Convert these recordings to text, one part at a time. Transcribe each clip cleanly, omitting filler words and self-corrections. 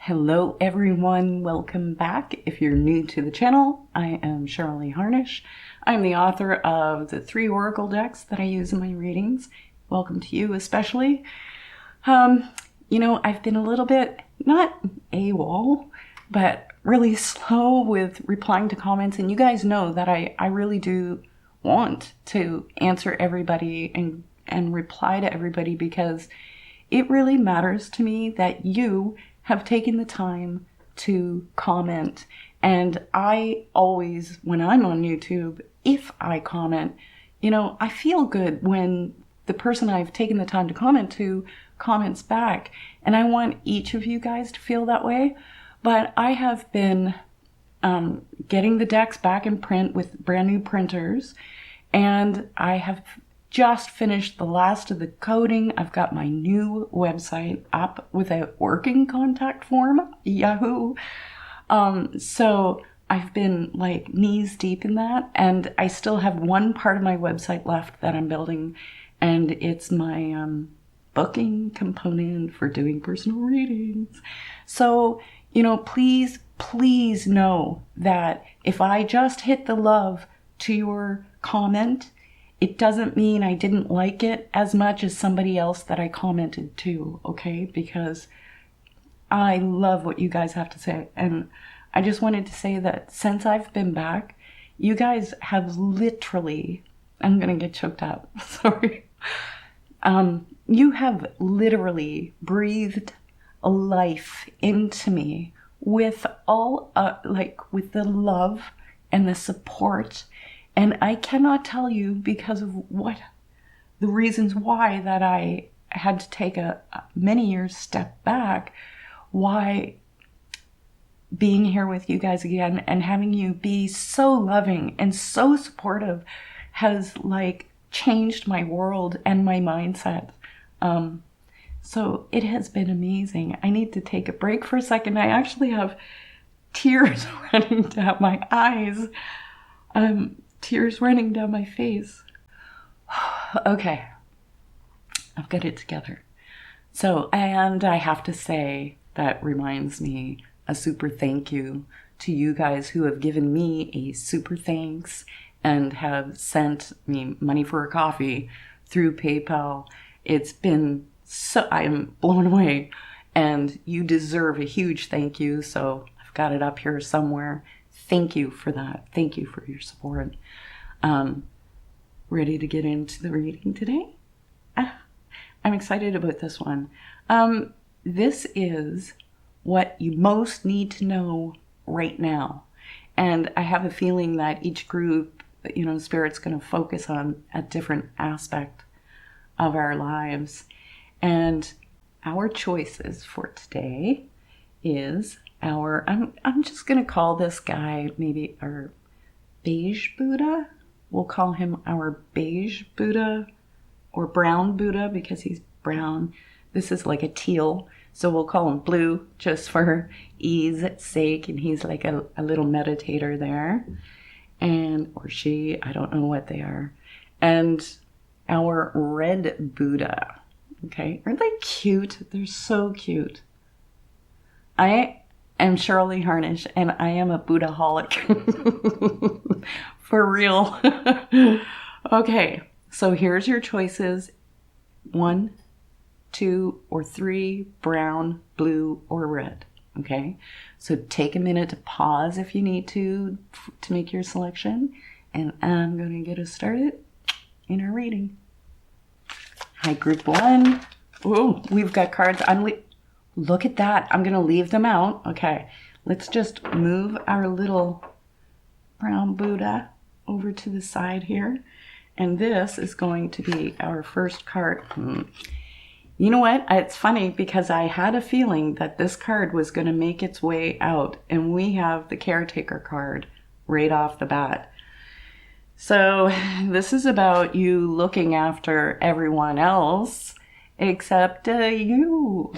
Hello everyone, welcome back. If you're new to the channel, I am Cheryl Harnish. I'm the author of the 3 oracle decks that I use in my readings. Welcome to you especially. I've been a little bit, not AWOL, but really slow with replying to comments, and you guys know that I really do want to answer everybody and reply to everybody, because it really matters to me that you have taken the time to comment. And I always, when I'm on YouTube, if I comment, I feel good when the person I've taken the time to comment to comments back. And I want each of you guys to feel that way. But I have been getting the decks back in print with brand new printers. And I have just finished the last of the coding. I've got my new website up with a working contact form. Yahoo! So I've been like knees deep in that, and I still have one part of my website left that I'm building, and it's my booking component for doing personal readings. So, please know that if I just hit the love to your comment, it doesn't mean I didn't like it as much as somebody else that I commented to, okay? Because I love what you guys have to say. And I just wanted to say that since I've been back, you guys have literally, I'm going to get choked up, sorry. You have literally breathed a life into me with all, with the love and the support. And I cannot tell you, because of what the reasons why that I had to take a many years step back, why being here with you guys again and having you be so loving and so supportive has changed my world and my mindset. So it has been amazing. I need to take a break for a second. I actually have tears running down my eyes. Tears running down my face. Okay, I've got it together. So, and I have to say, that reminds me, a super thank you to you guys who have given me a super thanks and have sent me money for a coffee through PayPal. It's been so, I am blown away, and you deserve a huge thank you. So I've got it up here somewhere. Thank you for that. Thank you for your support. Ready to get into the reading today? I'm excited about this one. This is what you most need to know right now. And I have a feeling that each group, Spirit's going to focus on a different aspect of our lives. And our choices for today is I'm just going to call this guy maybe our beige Buddha. We'll call him our beige Buddha, or brown Buddha because he's brown. This is like a teal, so we'll call him blue just for ease sake, and he's like a little meditator there. Or she, I don't know what they are. And our red Buddha. Okay, aren't they cute? They're so cute. I am Cheryl Harnish, and I am a Buddhaholic. For real. Okay, so here's your choices. 1, 2, or 3, brown, blue, or red. Okay, so take a minute to pause if you need to make your selection, and I'm going to get us started in our reading. Hi, group 1. Oh, we've got cards. Look at that. I'm going to leave them out. Okay, let's just move our little brown Buddha over to the side here. And this is going to be our first card. You know what? It's funny because I had a feeling that this card was going to make its way out. And we have the caretaker card right off the bat. So this is about you looking after everyone else except you.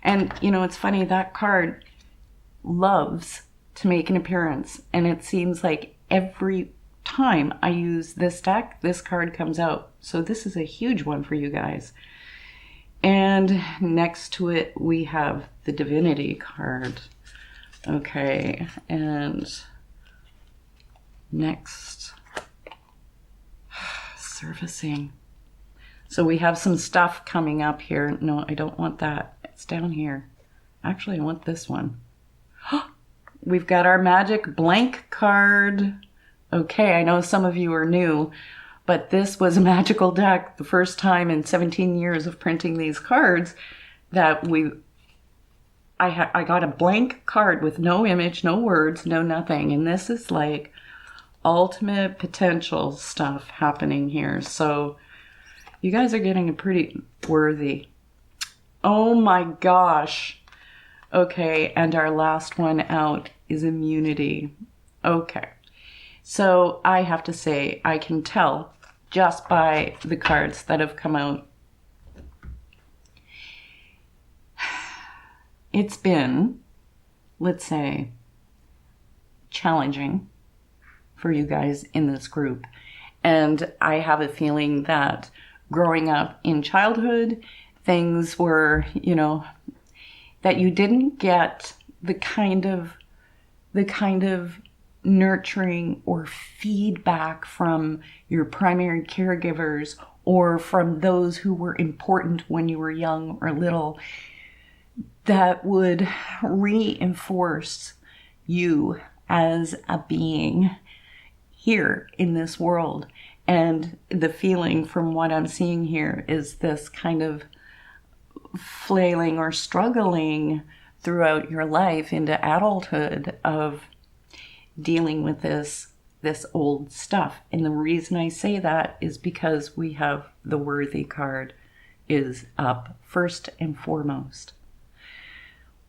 And it's funny, that card loves to make an appearance, and it seems like every time I use this deck, this card comes out. So this is a huge one for you guys. And next to it, we have the divinity card. Okay, and next, surfacing. So we have some stuff coming up here. No, I don't want that. It's down here. Actually, I want this one. We've got our magic blank card. Okay, I know some of you are new, but this was a magical deck. The first time in 17 years of printing these cards that I got a blank card with no image, no words, no nothing. And this is like ultimate potential stuff happening here. So you guys are getting a pretty worthy. Oh my gosh. Okay, and our last one out is immunity. Okay. So I have to say, I can tell just by the cards that have come out. It's been, let's say, challenging for you guys in this group. And I have a feeling that growing up in childhood, things were, that you didn't get the kind of nurturing or feedback from your primary caregivers or from those who were important when you were young or little that would reinforce you as a being here in this world. And the feeling from what I'm seeing here is this kind of flailing or struggling throughout your life into adulthood of dealing with this old stuff. And the reason I say that is because we have the worthy card is up first and foremost.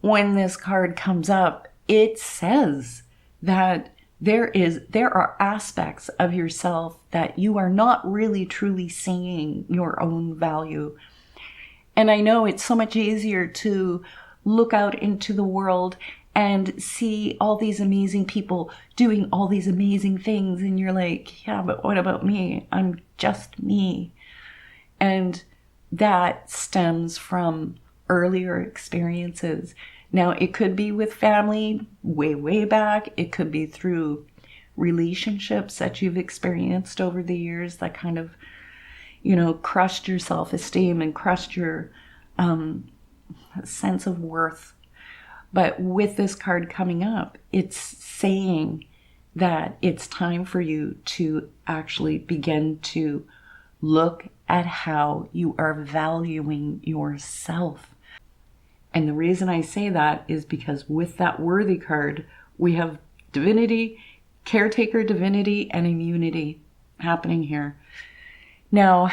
When this card comes up, it says that there are aspects of yourself that you are not really truly seeing your own value. And I know it's so much easier to look out into the world and see all these amazing people doing all these amazing things. And you're like, yeah, but what about me? I'm just me. And that stems from earlier experiences. Now, it could be with family way, way back. It could be through relationships that you've experienced over the years that kind of, crushed your self-esteem and crushed your sense of worth. But with this card coming up, it's saying that it's time for you to actually begin to look at how you are valuing yourself. And the reason I say that is because with that worthy card, we have divinity, caretaker divinity, and immunity happening here. Now,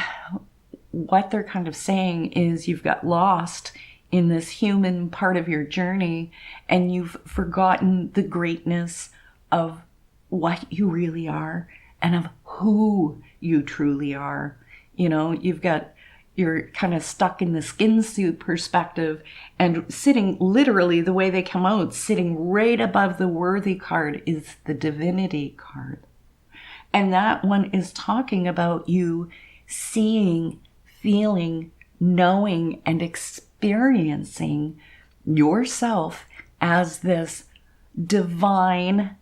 what they're kind of saying is you've got lost in this human part of your journey and you've forgotten the greatness of what you really are and of who you truly are. You're kind of stuck in the skin suit perspective and sitting literally the way they come out, sitting right above the worthy card is the divinity card. And that one is talking about you seeing, feeling, knowing, and experiencing yourself as this divine,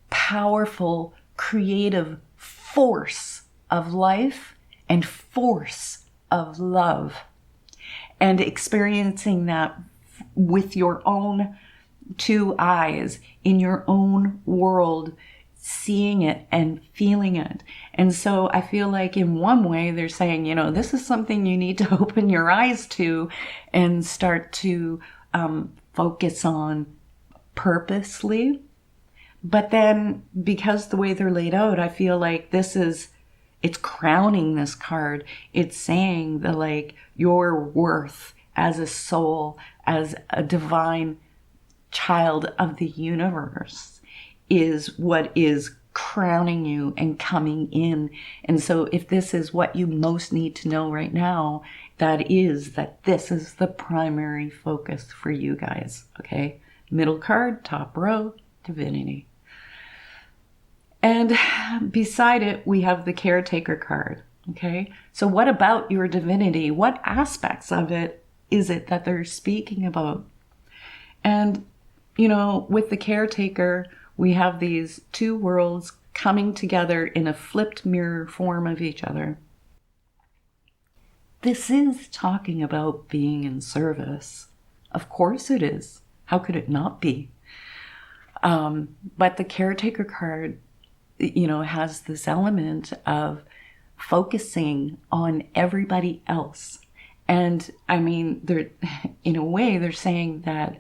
powerful, creative force of life and force of love, and experiencing that with your own two eyes in your own world, seeing it and feeling it. And so I feel like in one way they're saying, this is something you need to open your eyes to and start to focus on purposely. But then because the way they're laid out, I feel like it's crowning this card. It's saying that your worth as a soul, as a divine child of the universe is what is crowning you and coming in. And so if this is what you most need to know right now, that this is the primary focus for you guys. Okay. Middle card, top row, divinity. And beside it, we have the caretaker card. Okay. So what about your divinity? What aspects of it is it that they're speaking about? And, you know, with the caretaker, we have these two worlds coming together in a flipped mirror form of each other. This is talking about being in service. Of course it is. How could it not be? But the caretaker card, you know, has this element of focusing on everybody else. And I mean, they're, in a way, they're saying that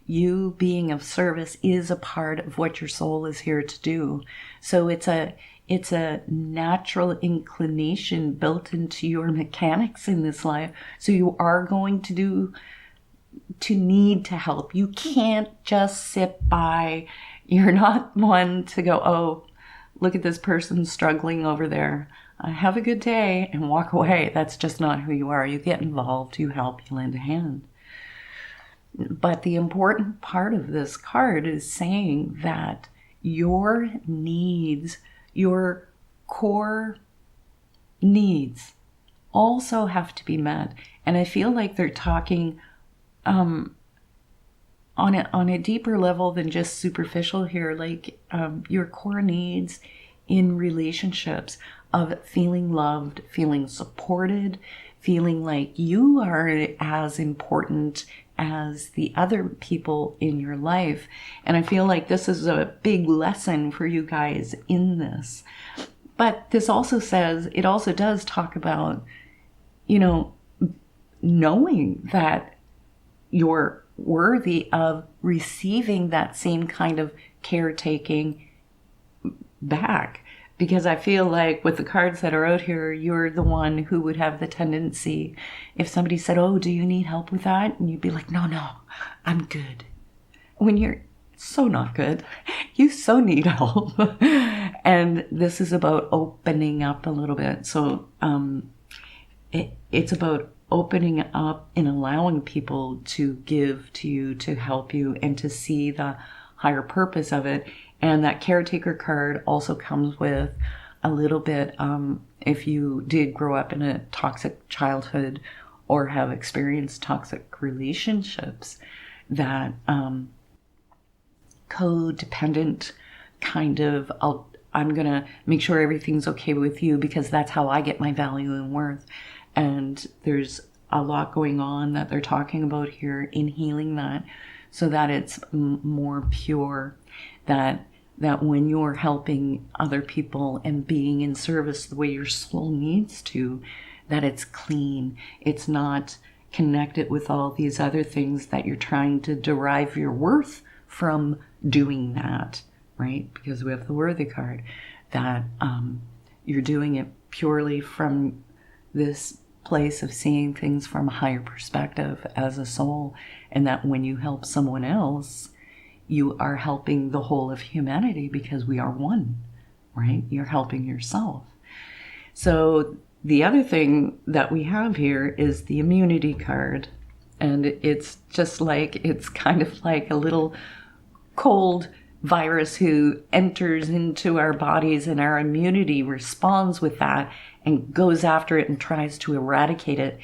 you being of service is a part of what your soul is here to do. So it's a natural inclination built into your mechanics in this life. So you are going to need to help. You can't just sit by. You're not one to go, oh, look at this person struggling over there. Have a good day and walk away. That's just not who you are. You get involved, you help, you lend a hand. But the important part of this card is saying that your needs, your core needs, also have to be met. And I feel like they're talking on a deeper level than just superficial here, like your core needs in relationships of feeling loved, feeling supported, feeling like you are as important as the other people in your life. And I feel like this is a big lesson for you guys in this. But this also says, it also does talk about, you know, knowing that you're worthy of receiving that same kind of caretaking back. Because I feel like with the cards that are out here, you're the one who would have the tendency, if somebody said, oh, do you need help with that? And you'd be like, no, I'm good. When you're so not good, you so need help. And this is about opening up a little bit. So it's about opening up and allowing people to give to you, to help you, and to see the higher purpose of it. And that caretaker card also comes with a little bit, if you did grow up in a toxic childhood or have experienced toxic relationships, that codependent kind of, I'm going to make sure everything's okay with you because that's how I get my value and worth. And there's a lot going on that they're talking about here in healing that so that it's more pure, that when you're helping other people and being in service the way your soul needs to, that it's clean. It's not connected with all these other things that you're trying to derive your worth from doing that, right? Because we have the worthy card, that you're doing it purely from this place of seeing things from a higher perspective as a soul, and that when you help someone else, you are helping the whole of humanity because we are one, right? You're helping yourself. So the other thing that we have here is the immunity card. And it's just like, it's kind of like a little cold virus who enters into our bodies, and our immunity responds with that and goes after it and tries to eradicate it.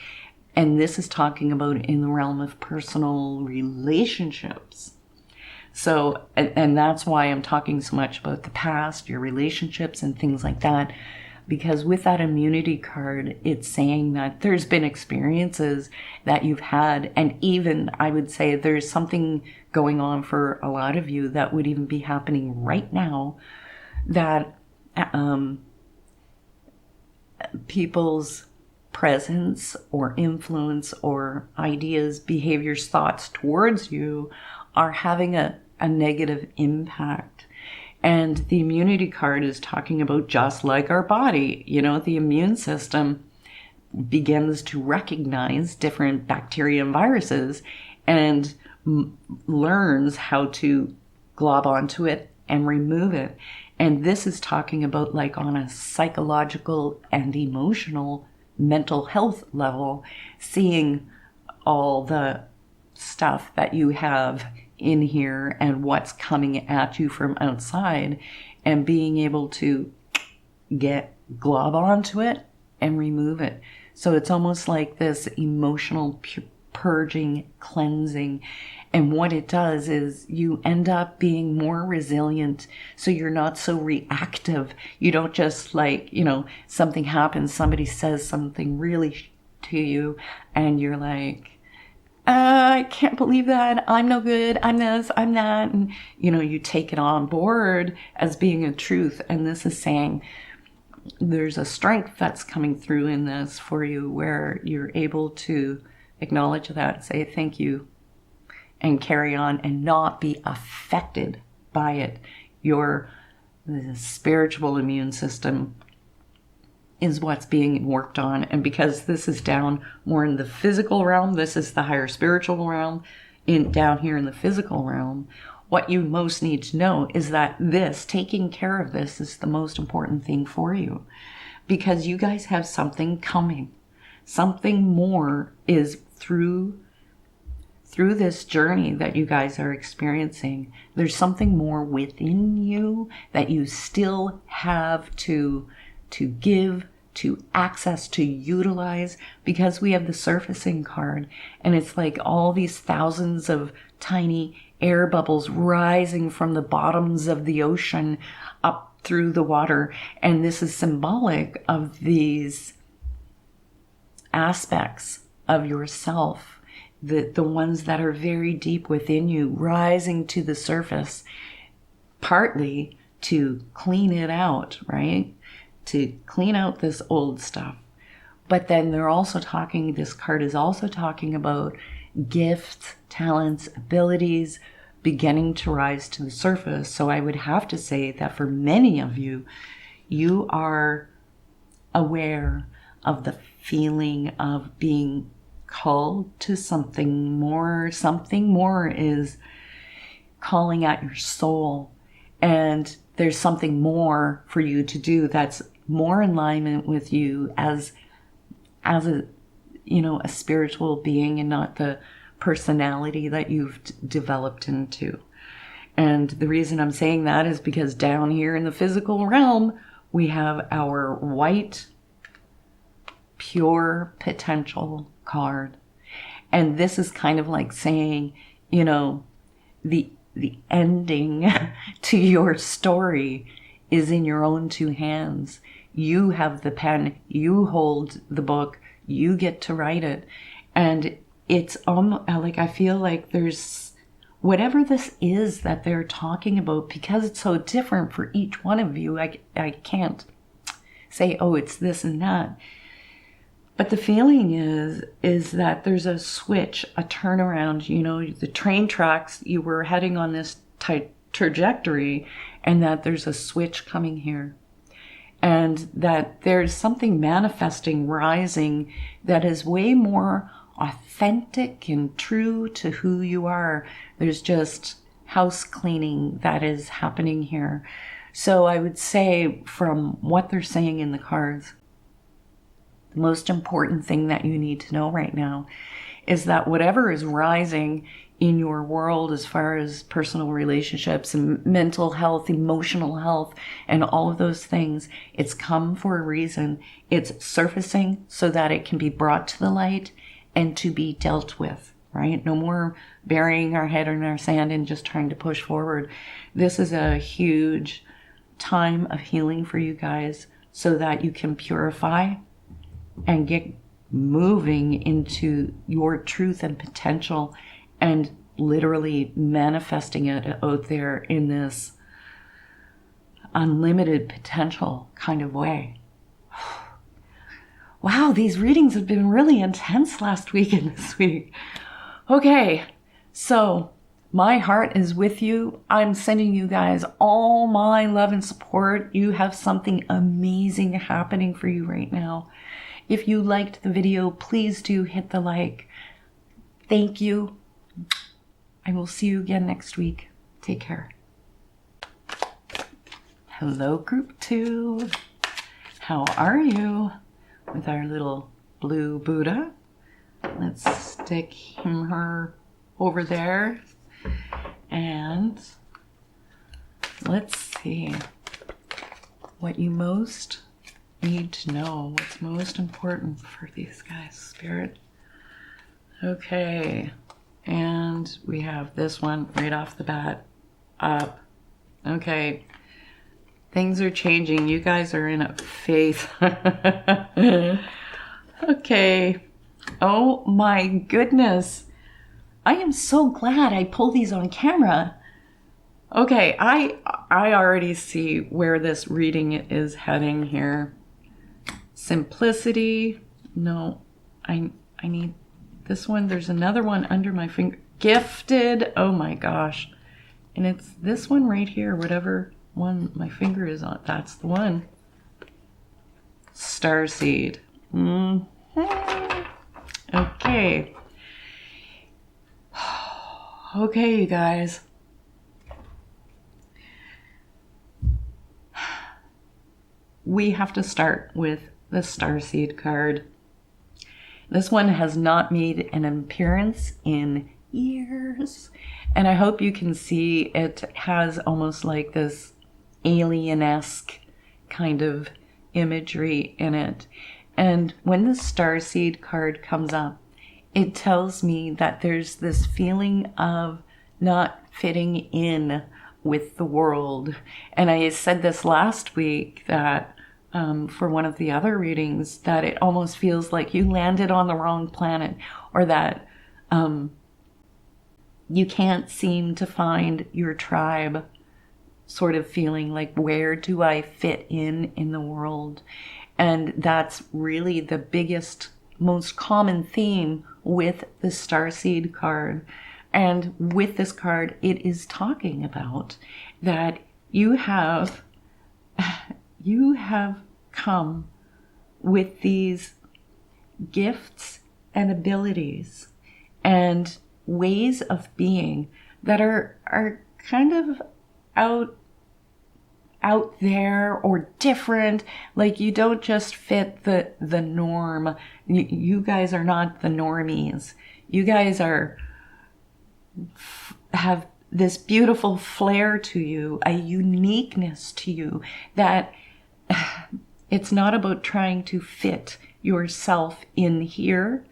And this is talking about in the realm of personal relationships. So, and that's why I'm talking so much about the past, your relationships and things like that, because with that immunity card, it's saying that there's been experiences that you've had, and even I would say there's something going on for a lot of you that would even be happening right now, that people's presence or influence or ideas, behaviors, thoughts towards you are having a negative impact. And the immunity card is talking about, just like our body, you know, the immune system begins to recognize different bacteria and viruses and learns how to glob onto it and remove it. And this is talking about, like, on a psychological and emotional mental health level, seeing all the stuff that you have in here and what's coming at you from outside, and being able to glob onto it and remove it. So it's almost like this emotional purging, cleansing. And what it does is you end up being more resilient, so you're not so reactive. You don't just like, something happens, somebody says something really to you, and you're like, I can't believe that. I'm no good. I'm this, I'm that. And, you take it on board as being a truth. And this is saying there's a strength that's coming through in this for you where you're able to acknowledge that, say thank you, and carry on and not be affected by it. The spiritual immune system is what's being worked on. And because this is down more in the physical realm, this is the higher spiritual realm, down here in the physical realm, what you most need to know is that taking care of this is the most important thing for you. Because you guys have something coming. Something more is through this journey that you guys are experiencing. There's something more within you that you still have to give, to access, to utilize, because we have the surfacing card, and it's like all these thousands of tiny air bubbles rising from the bottoms of the ocean up through the water. And this is symbolic of these aspects of yourself, the ones that are very deep within you, rising to the surface, partly to clean it out, right? To clean out this old stuff. But then this card is also talking about gifts, talents, abilities beginning to rise to the surface. So I would have to say that for many of you, you are aware of the feeling of being called to something more. Something more is calling at your soul, and there's something more for you to do that's more in alignment with you as a spiritual being, and not the personality that you've developed into. And the reason I'm saying that is because down here in the physical realm, we have our white pure potential card. And this is kind of like saying, the ending to your story is in your own two hands. You have the pen, you hold the book, you get to write it. And it's like, I feel like there's whatever this is that they're talking about, because it's so different for each one of you. I can't say, oh, it's this and that. But the feeling is that there's a switch, a turnaround. The train tracks, you were heading on this trajectory, and that there's a switch coming here. And that there's something manifesting, rising, that is way more authentic and true to who you are. There's just house cleaning that is happening here. So I would say, from what they're saying in the cards, the most important thing that you need to know right now is that whatever is rising in your world as far as personal relationships and mental health, emotional health, and all of those things, it's come for a reason. It's surfacing so that it can be brought to the light and to be dealt with, right? No more burying our head in our sand and just trying to push forward. This is a huge time of healing for you guys so that you can purify and get moving into your truth and potential, and literally manifesting it out there in this unlimited potential kind of way. Wow, these readings have been really intense last week and this week. Okay, so my heart is with you. I'm sending you guys all my love and support. You have something amazing happening for you right now. If you liked the video, please do hit the like. Thank you. I will see you again next week. Take care. Hello, group 2. How are you? With our little blue Buddha. Let's stick her over there. And let's see what you most need to know. What's most important for these guys, Spirit? Okay. And we have this one right off the bat. Up. Okay. Things are changing. You guys are in a phase. Okay. Oh my goodness. I am so glad I pulled these on camera. Okay, I already see where this reading is heading here. Simplicity. No, I need this one. There's another one under my finger. Gifted. Oh my gosh. And it's this one right here, whatever one my finger is on. That's the one. Starseed. Okay. Okay, you guys. We have to start with the Starseed card. This one has not made an appearance in years. And I hope you can see it has almost like this alien-esque kind of imagery in it. And when the Starseed card comes up, it tells me that there's this feeling of not fitting in with the world. And I said this last week that for one of the other readings, that it almost feels like you landed on the wrong planet, or that you can't seem to find your tribe, sort of feeling like, where do I fit in the world? And that's really the biggest, most common theme with the Starseed card. And with this card, it is talking about that you have come with these gifts and abilities and ways of being that are kind of out there or different. Like, you don't just fit the norm. You guys are not the normies. You guys have this beautiful flair to you, a uniqueness to you, that it's not about trying to fit yourself in here.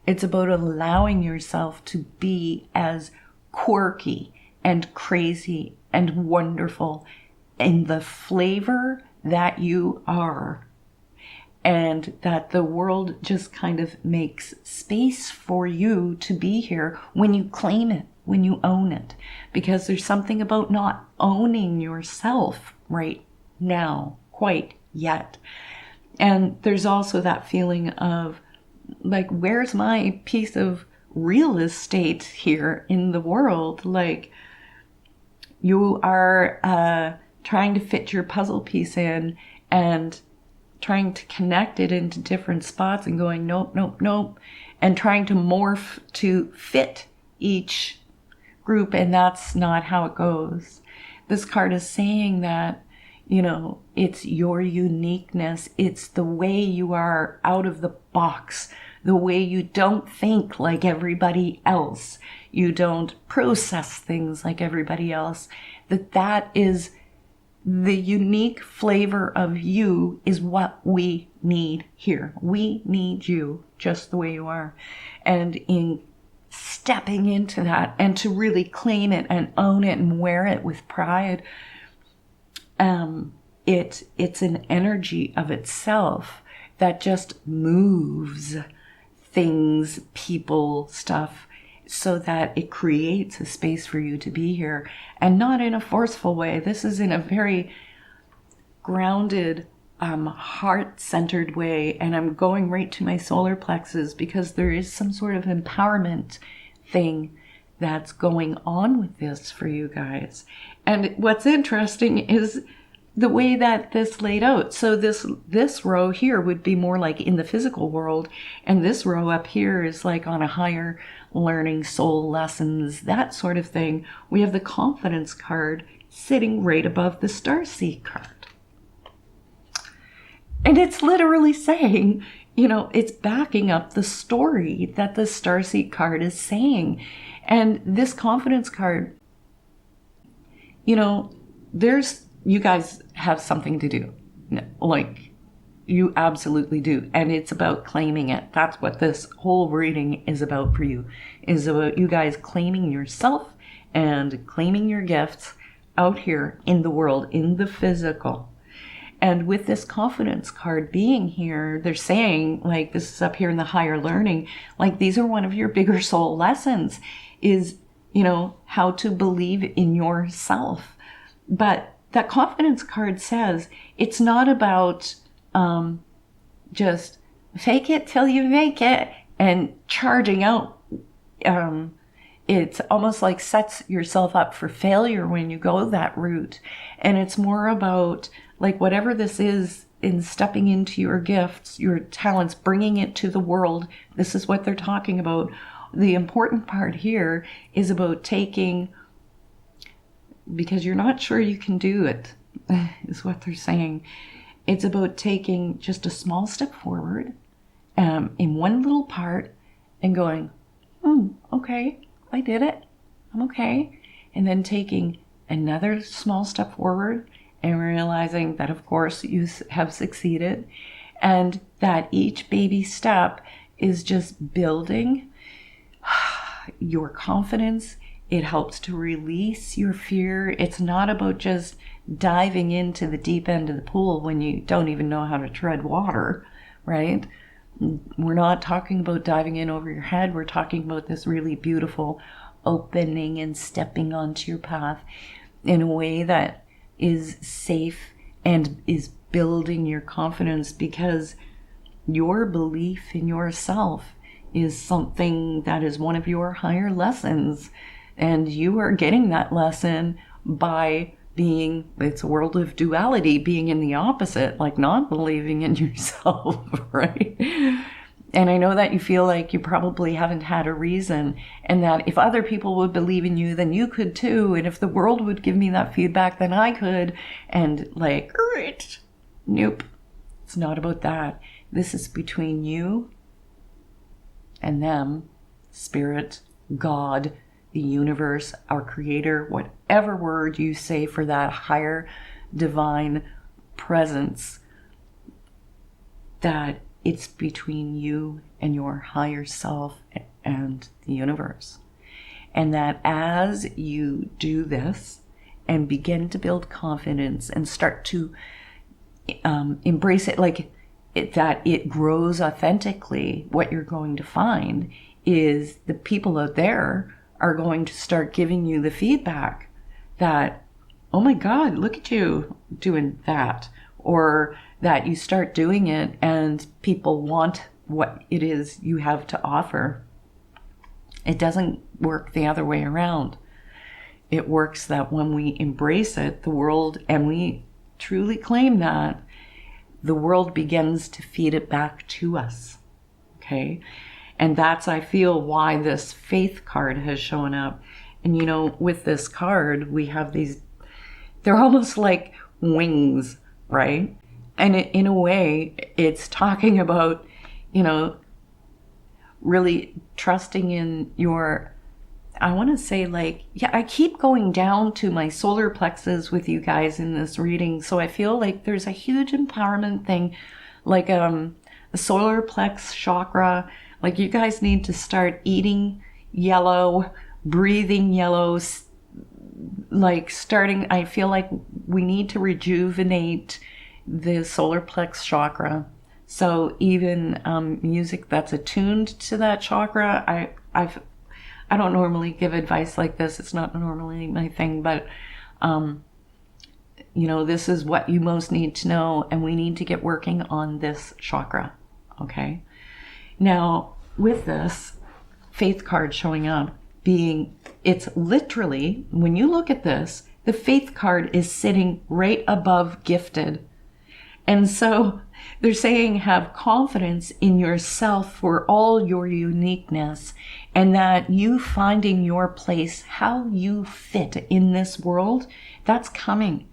It's about allowing yourself to be as quirky and crazy and wonderful in the flavor that you are. And that the world just kind of makes space for you to be here when you claim it, when you own it. Because there's something about not owning yourself right now, quite yet. And there's also that feeling of, like, where's my piece of real estate here in the world? Like, you are trying to fit your puzzle piece in and trying to connect it into different spots and going, nope, nope, nope, and trying to morph to fit each group, and that's not how it goes. This card is saying that, you know, it's your uniqueness. It's the way you are out of the box, the way you don't think like everybody else. You don't process things like everybody else. That is the unique flavor of you is what we need here. We need you just the way you are. And in stepping into that and to really claim it and own it and wear it with pride, it's an energy of itself that just moves things, people, stuff, so that it creates a space for you to be here, and not in a forceful way. This is in a very grounded, heart-centered way, and I'm going right to my solar plexus because there is some sort of empowerment thing that's going on with this for you guys. And what's interesting is the way that this laid out. So this row here would be more like in the physical world, and this row up here is like on a higher learning, soul lessons, that sort of thing. We have the confidence card sitting right above the Starseed card. And it's literally saying, you know, it's backing up the story that the Starseed card is saying. And this confidence card, you know, you guys have something to do. Like, You absolutely do. And it's about claiming it. That's what this whole reading is about for you, is about you guys claiming yourself and claiming your gifts out here in the world, in the physical. And with this confidence card being here, they're saying, like, this is up here in the higher learning, like, these are one of your bigger soul lessons, is, you know, how to believe in yourself. But that confidence card says it's not about just fake it till you make it and charging out. It's almost like sets yourself up for failure when you go that route. And it's more about, like, whatever this is, in stepping into your gifts, your talents, bringing it to the world. This is what they're talking about. The important part here is about taking, because you're not sure you can do it, is what they're saying. It's about taking just a small step forward in one little part and going, okay, I did it. I'm okay. And then taking another small step forward and realizing that, of course, you have succeeded, and that each baby step is just building your confidence. It helps to release your fear. It's not about just diving into the deep end of the pool when you don't even know how to tread water, right? We're not talking about diving in over your head. We're talking about this really beautiful opening and stepping onto your path in a way that is safe and is building your confidence, because your belief in yourself is something that is one of your higher lessons. And you are getting that lesson by being, it's a world of duality, being in the opposite, like not believing in yourself, right? And I know that you feel like you probably haven't had a reason, and that if other people would believe in you, then you could too. And if the world would give me that feedback, then I could. And like, right, nope, it's not about that. This is between you and them, spirit, God, the universe, our creator, whatever word you say for that higher divine presence, that it's between you and your higher self and the universe. And that as you do this and begin to build confidence and start to embrace it, like that it grows authentically, what you're going to find is the people out there are going to start giving you the feedback that, oh my God, look at you doing that. Or that you start doing it and people want what it is you have to offer. It doesn't work the other way around. It works that when we embrace it, the world, and we truly claim that, the world begins to feed it back to us. Okay? And that's, I feel, why this faith card has shown up. And you know, with this card, we have these, they're almost like wings, right? And in a way, it's talking about, you know, really trusting in your, I want to say, like, yeah, I keep going down to my solar plexus with you guys in this reading. So I feel like there's a huge empowerment thing, like the solar plex chakra. Like, you guys need to start eating yellow, breathing yellow, like starting, I feel like we need to rejuvenate the solar plex chakra. So even music that's attuned to that chakra, I don't normally give advice like this. It's not normally my thing, but you know, this is what you most need to know, and we need to get working on this chakra. Okay. Now, with this faith card showing up, being, it's literally, when you look at this, the faith card is sitting right above gifted. And so they're saying have confidence in yourself for all your uniqueness, and that you finding your place, how you fit in this world, that's coming.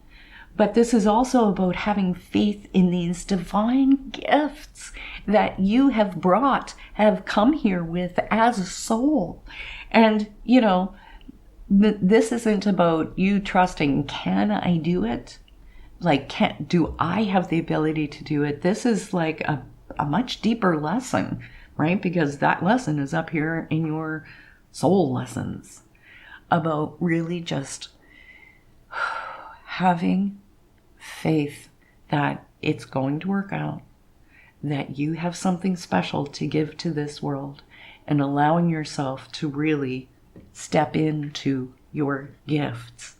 But this is also about having faith in these divine gifts that you have brought, have come here with as a soul. And, you know, this isn't about you trusting, can I do it? like, do I have the ability to do it? This is like a much deeper lesson, right? Because that lesson is up here in your soul lessons about really just having faith that it's going to work out, that you have something special to give to this world, and allowing yourself to really step into your gifts.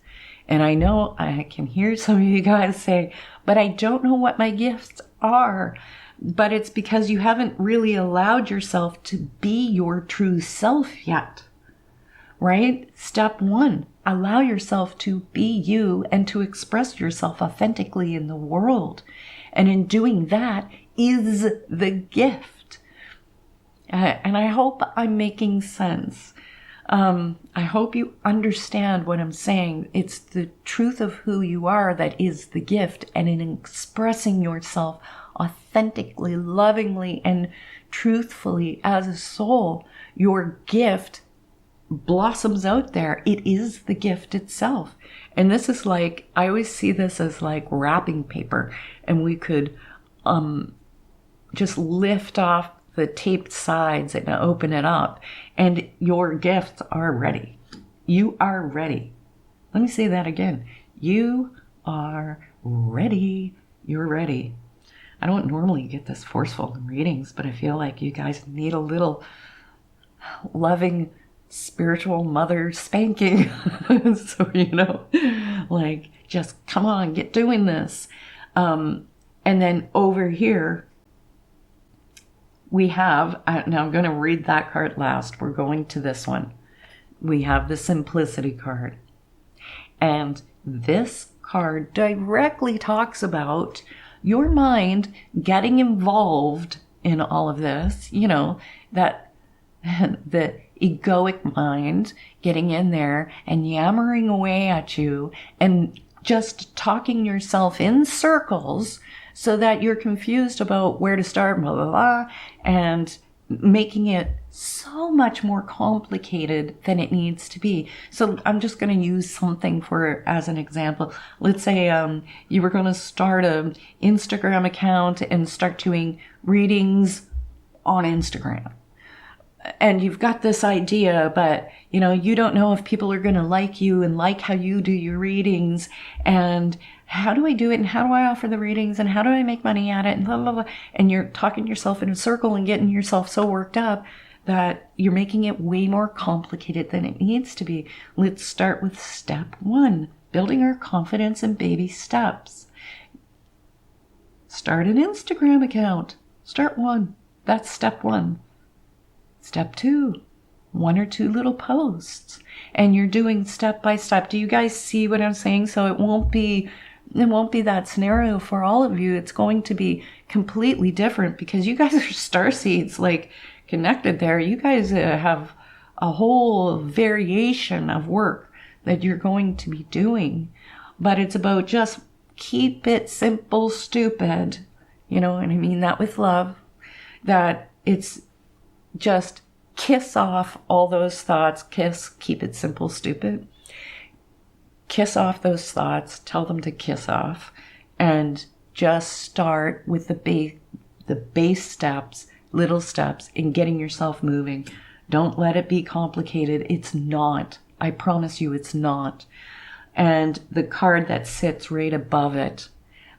And I know I can hear some of you guys say, but I don't know what my gifts are. But it's because you haven't really allowed yourself to be your true self yet, right? Step one, allow yourself to be you and to express yourself authentically in the world. And in doing that is the gift. And I hope I'm making sense. I hope you understand what I'm saying. It's the truth of who you are that is the gift. And in expressing yourself authentically, lovingly, and truthfully as a soul, your gift blossoms out there. It is the gift itself. And this is like, I always see this as like wrapping paper. And we could just lift off the taped sides and open it up, and your gifts are ready. You are ready. Let me say that again. You are ready. You're ready. I don't normally get this forceful in readings, but I feel like you guys need a little loving spiritual mother spanking. So, like, just come on, get doing this. And then over here, we have, now I'm going to read that card last. We're going to this one. We have the Simplicity card. And this card directly talks about your mind getting involved in all of this, that the egoic mind getting in there and yammering away at you and just talking yourself in circles so that you're confused about where to start, blah, blah, blah, and making it so much more complicated than it needs to be. So I'm just going to use something as an example. Let's say you were going to start an Instagram account and start doing readings on Instagram. And you've got this idea, but you don't know if people are going to like you and like how you do your readings, and how do I do it, and how do I offer the readings, and how do I make money at it, and blah, blah, blah. And you're talking yourself in a circle and getting yourself so worked up that you're making it way more complicated than it needs to be. Let's start with step one, building our confidence in baby steps. Start an Instagram account. Start one. That's step one. Step two, 1 or 2 little posts, and you're doing step by step. Do you guys see what I'm saying? So it won't be that scenario for all of you. It's going to be completely different because you guys are starseeds, like, connected there. You guys have a whole variation of work that you're going to be doing, but it's about just keep it simple, stupid. And I mean that with love, that it's just kiss off all those thoughts. Keep it simple, stupid. Kiss off those thoughts. Tell them to kiss off. And just start with the base steps, little steps in getting yourself moving. Don't let it be complicated. It's not. I promise you it's not. And the card that sits right above it,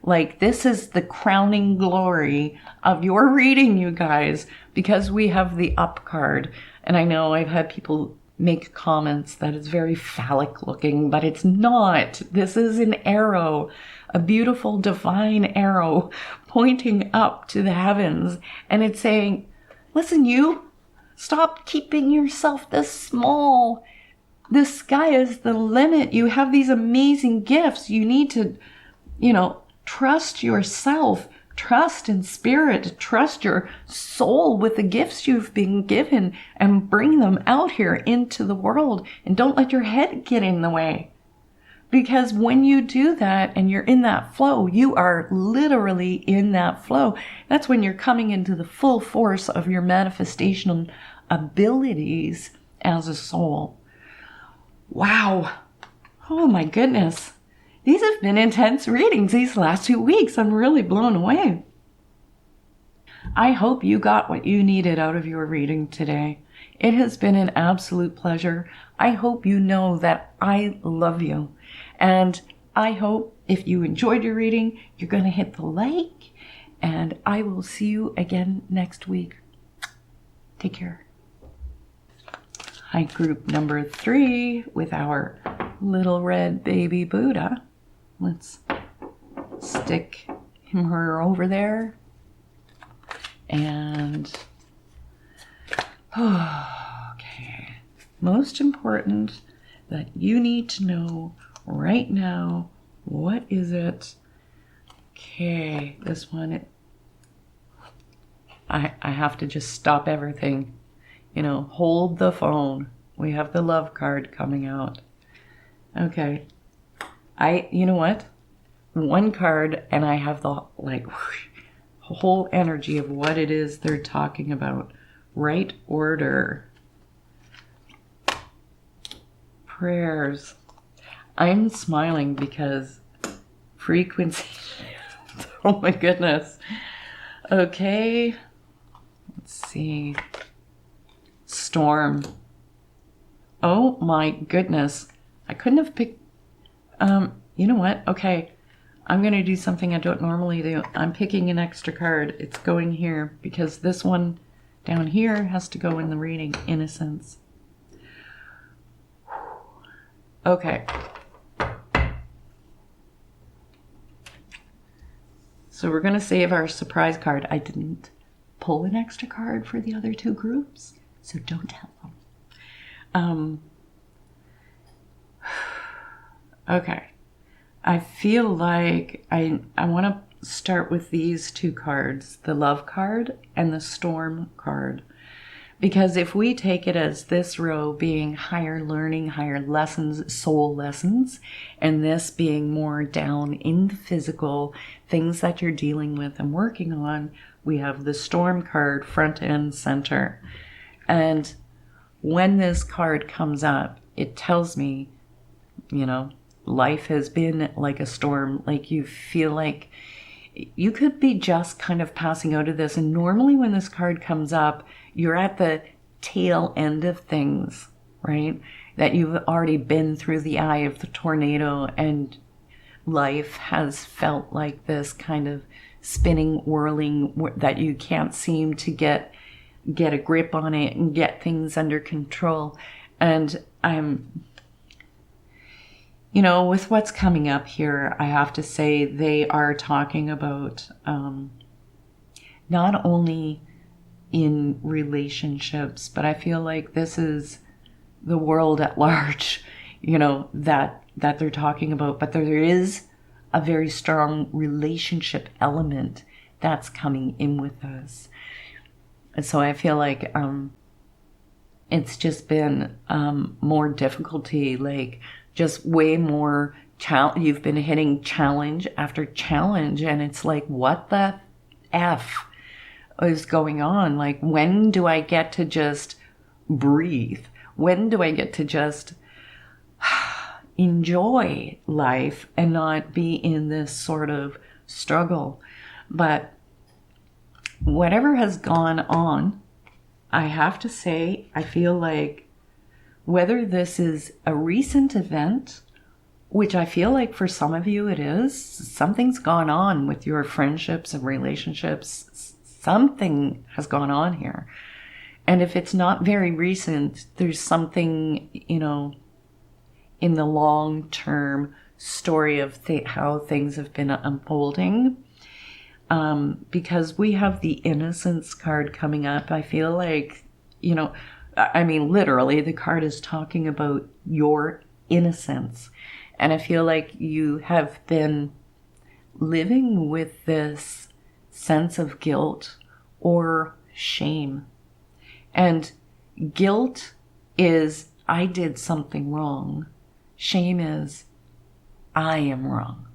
like, this is the crowning glory of your reading, you guys, because we have the up card. And I know I've had people make comments that it's very phallic looking, but it's not. This is an arrow, a beautiful divine arrow pointing up to the heavens. And it's saying, listen, you, stop keeping yourself this small. The sky is the limit. You have these amazing gifts. You need to, trust yourself, trust in spirit, trust your soul with the gifts you've been given, and bring them out here into the world. And don't let your head get in the way. Because when you do that and you're in that flow, you are literally in that flow. That's when you're coming into the full force of your manifestation abilities as a soul. Wow. Oh my goodness. These have been intense readings these last 2 weeks. I'm really blown away. I hope you got what you needed out of your reading today. It has been an absolute pleasure. I hope you know that I love you. And I hope if you enjoyed your reading, you're going to hit the like. And I will see you again next week. Take care. Hi, group number 3 with our little red baby Buddha. Let's stick her over there. And, okay. Most important that you need to know right now, what is it? Okay, this one, I have to just stop everything. You know, hold the phone. We have the love card coming out. Okay. You know what? One card and I have the, like, whole energy of what it is they're talking about. Right order. Prayers. I'm smiling because frequency. Oh my goodness. Okay. Let's see. Storm. Oh my goodness. I couldn't have picked. You know what? Okay. I'm going to do something I don't normally do. I'm picking an extra card. It's going here because this one down here has to go in the reading. Innocence. Okay. So we're going to save our surprise card. I didn't pull an extra card for the other 2 groups, so don't tell them. Okay. I feel like I want to start with these 2 cards, the love card and the storm card. Because if we take it as this row being higher learning, higher lessons, soul lessons, and this being more down in the physical, things that you're dealing with and working on, we have the storm card front and center. And when this card comes up, it tells me, you know, life has been like a storm. Like you feel like you could be just kind of passing out of this. And normally when this card comes up, you're at the tail end of things, right? That you've already been through the eye of the tornado and life has felt like this kind of spinning, whirling, that you can't seem to get a grip on it and get things under control. And you know, with what's coming up here, I have to say they are talking about not only in relationships, but I feel like this is the world at large, you know, that they're talking about. But there is a very strong relationship element that's coming in with us. And so I feel like it's just been more difficulty, like just way more you've been hitting challenge after challenge, and it's like, what the F is going on? Like, when do I get to just breathe? When do I get to just enjoy life and not be in this sort of struggle? But whatever has gone on, I have to say, I feel like whether this is a recent event, which I feel like for some of you it is, something's gone on with your friendships and relationships. Something has gone on here. And if it's not very recent, there's something, you know, in the long-term story of how things have been unfolding. Because we have the innocence card coming up. I feel like, you know, I mean, literally, the card is talking about your innocence. And I feel like you have been living with this sense of guilt or shame. And guilt is, I did something wrong. Shame is, I am wrong.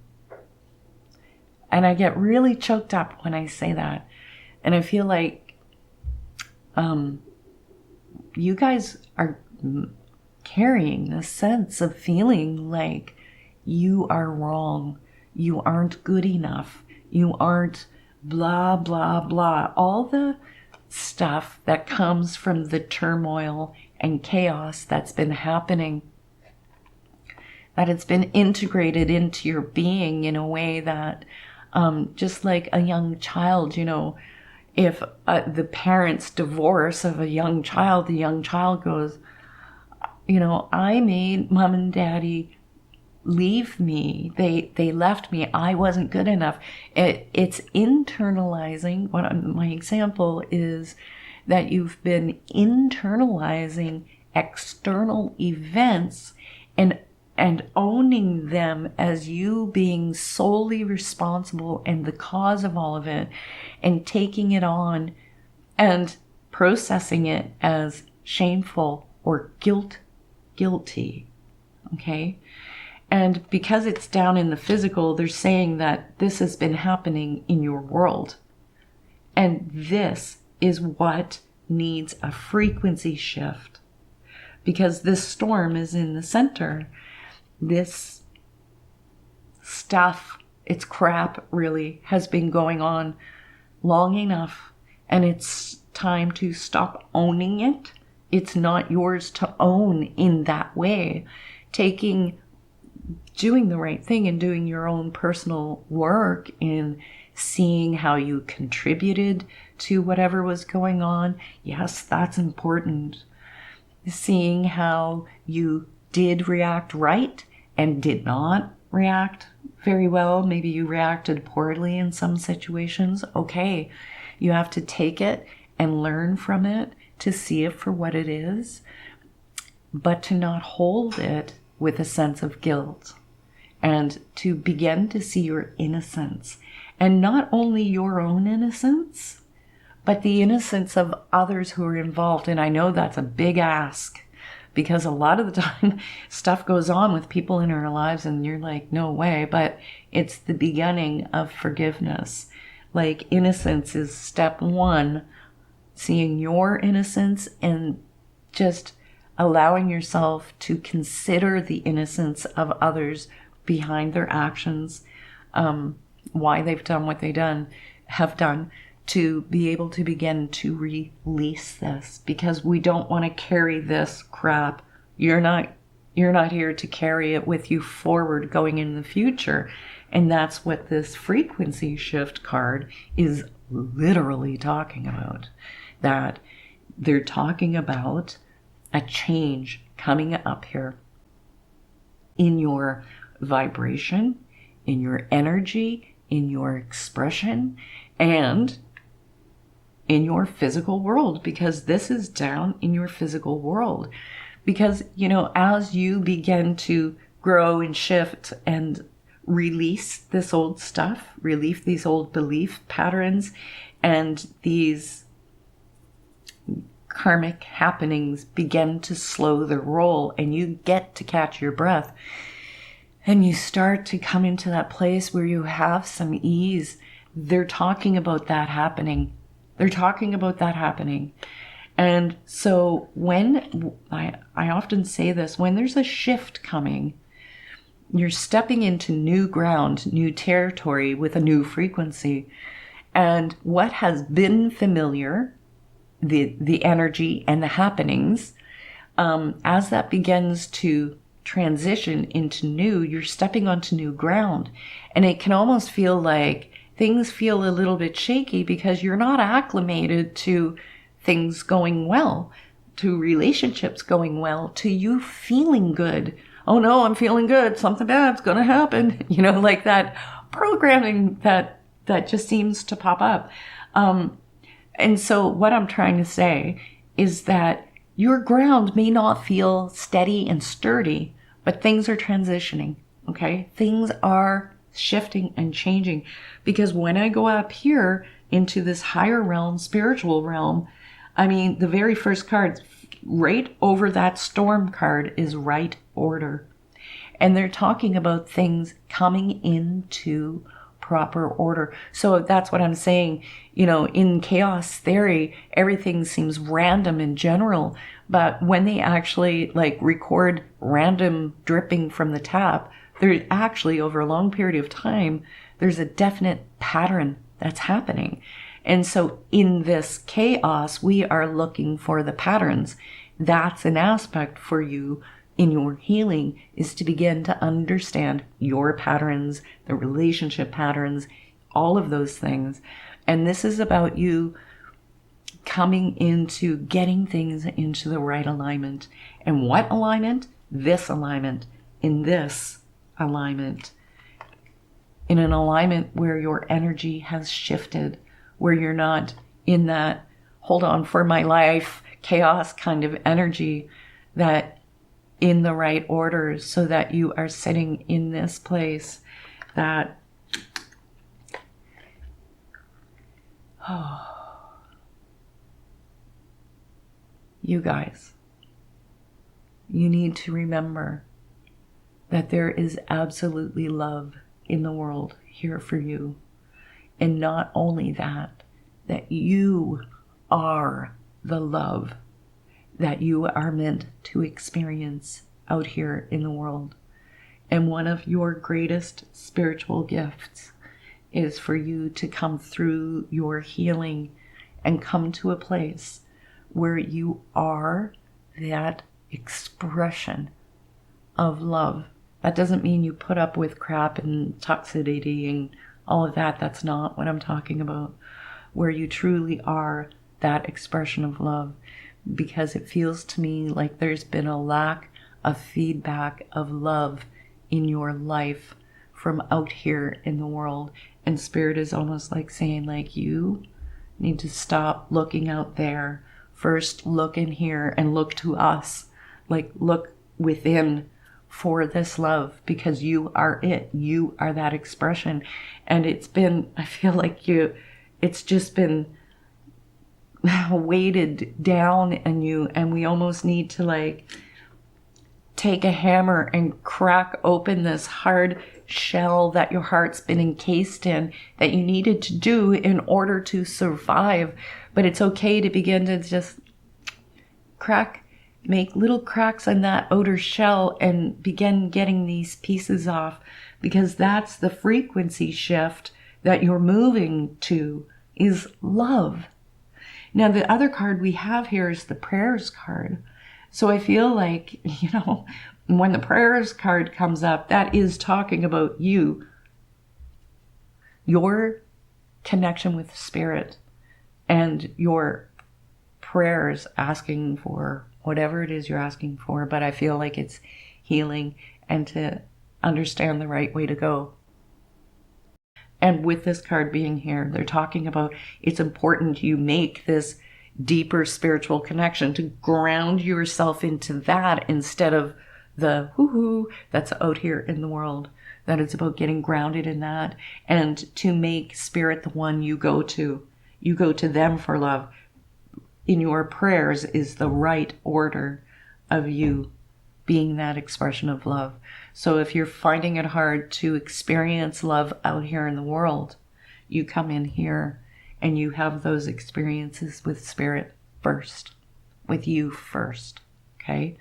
And I get really choked up when I say that. And I feel like you guys are carrying this sense of feeling like you are wrong. You aren't good enough. You aren't blah, blah, blah. All the stuff that comes from the turmoil and chaos that's been happening, that it's been integrated into your being in a way that, just like a young child, if the parents divorce of a young child, the young child goes, I made mom and daddy leave me. They left me. I wasn't good enough. It's internalizing. My example is that you've been internalizing external events and owning them as you being solely responsible and the cause of all of it, and taking it on and processing it as shameful or guilty. Okay? And because it's down in the physical, they're saying that this has been happening in your world. And this is what needs a frequency shift. Because this storm is in the center. This stuff, it's crap really, has been going on long enough. And it's time to stop owning it. It's not yours to own in that way. Doing the right thing and doing your own personal work in seeing how you contributed to whatever was going on. Yes, that's important. Seeing how you did react right and did not react very well. Maybe you reacted poorly in some situations. Okay, you have to take it and learn from it to see it for what it is, but to not hold it with a sense of guilt, and to begin to see your innocence, and not only your own innocence, but the innocence of others who are involved. And I know that's a big ask, because a lot of the time stuff goes on with people in our lives and you're like, no way, but it's the beginning of forgiveness. Like, innocence is step one, seeing your innocence and just allowing yourself to consider the innocence of others behind their actions, why they've done what they have done, to be able to begin to release this, because we don't want to carry this crap. You're not here to carry it with you forward going in the future. And that's what this frequency shift card is literally talking about. That they're talking about a change coming up here in your vibration, in your energy, in your expression, and in your physical world, because this is down in your physical world. Because, as you begin to grow and shift and release this old stuff, release these old belief patterns and these karmic happenings begin to slow their roll, and you get to catch your breath, and you start to come into that place where you have some ease. They're talking about that happening. And so when I often say this, when there's a shift coming, you're stepping into new ground, new territory with a new frequency. And what has been familiar, the energy and the happenings, as that begins to transition into new, you're stepping onto new ground. And it can almost feel like things feel a little bit shaky because you're not acclimated to things going well, to relationships going well, to you feeling good. Oh no, I'm feeling good. Something bad's going to happen. Like that programming that just seems to pop up. And so what I'm trying to say is that your ground may not feel steady and sturdy, but things are transitioning, okay? Things are shifting and changing, because when I go up here into this higher realm, spiritual realm, the very first card right over that storm card is right order. And they're talking about things coming into proper order. So that's what I'm saying. In chaos theory, everything seems random in general, but when they actually record random dripping from the tap, There actually, over a long period of time, there's a definite pattern that's happening. And so in this chaos, we are looking for the patterns. That's an aspect for you in your healing, is to begin to understand your patterns, the relationship patterns, all of those things. And this is about you coming into getting things into the right alignment. And what alignment? This alignment. In this alignment. In an alignment where your energy has shifted, where you're not in that hold on for my life chaos kind of energy, that in the right order, so that you are sitting in this place that you guys, you need to remember that there is absolutely love in the world here for you. And not only that, that you are the love that you are meant to experience out here in the world. And one of your greatest spiritual gifts is for you to come through your healing and come to a place where you are that expression of love. That doesn't mean you put up with crap and toxicity and all of that. That's not what I'm talking about. Where you truly are that expression of love. Because it feels to me like there's been a lack of feedback of love in your life from out here in the world. And Spirit is almost like saying, like, you need to stop looking out there. First, look in here and look to us. Like, look within for this love, because you are it. You are that expression. And it's been, I feel like it's just been weighted down in you, and we almost need to like take a hammer and crack open this hard shell that your heart's been encased in, that you needed to do in order to survive. But it's okay to begin to just make little cracks in that outer shell and begin getting these pieces off, because that's the frequency shift that you're moving to, is love. Now, the other card we have here is the prayers card. So I feel like, when the prayers card comes up, that is talking about you, your connection with Spirit, and your prayers asking for whatever it is you're asking for. But I feel like it's healing and to understand the right way to go. And with this card being here, they're talking about it's important you make this deeper spiritual connection, to ground yourself into that instead of the hoo-hoo that's out here in the world. That it's about getting grounded in that, and to make Spirit the one you go to. You go to them for love. In your prayers is the right order of you being that expression of love. So if you're finding it hard to experience love out here in the world, you come in here and you have those experiences with Spirit first, with you first, okay?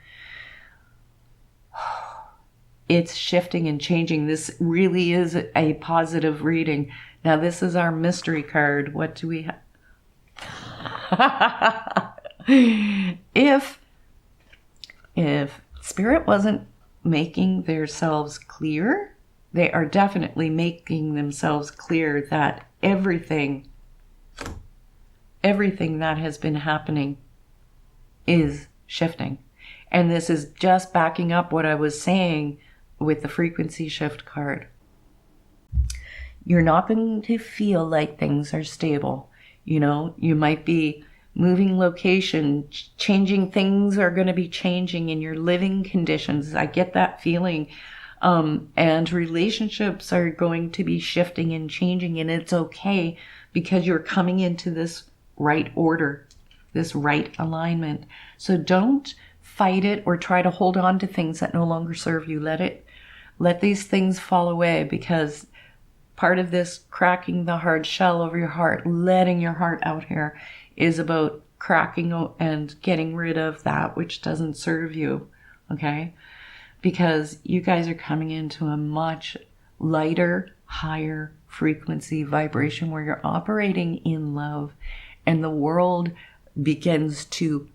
It's shifting and changing. This really is a positive reading. Now, this is our mystery card. What do we have? If Spirit wasn't making themselves clear, they are definitely making themselves clear that everything that has been happening is shifting. And this is just backing up what I was saying with the frequency shift card. You're not going to feel like things are stable. You might be moving location, changing, things are going to be changing in your living conditions. I get that feeling. And relationships are going to be shifting and changing, and it's okay, because you're coming into this right order, this right alignment. So don't fight it or try to hold on to things that no longer serve you. Let these things fall away, because part of this cracking the hard shell over your heart, letting your heart out here, is about cracking and getting rid of that which doesn't serve you, okay? because you guys are coming into a much lighter, higher frequency vibration where you're operating in love, and the world begins to,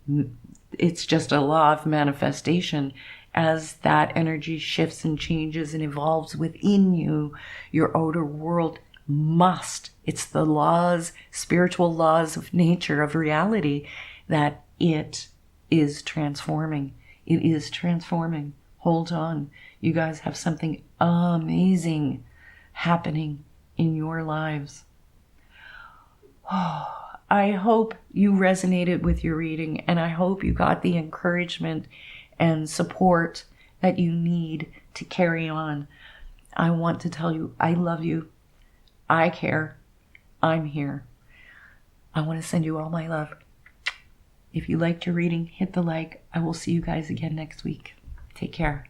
it's just a law of manifestation. As that energy shifts and changes and evolves within you, your outer world must, it's the laws, spiritual laws of nature, of reality, that it is transforming. It is transforming. Hold on. You guys have something amazing happening in your lives. Oh, I hope you resonated with your reading, and I hope you got the encouragement and support that you need to carry on. I want to tell you, I love you. I care. I'm here. I want to send you all my love. If you liked your reading, hit the like. I will see you guys again next week. Take care.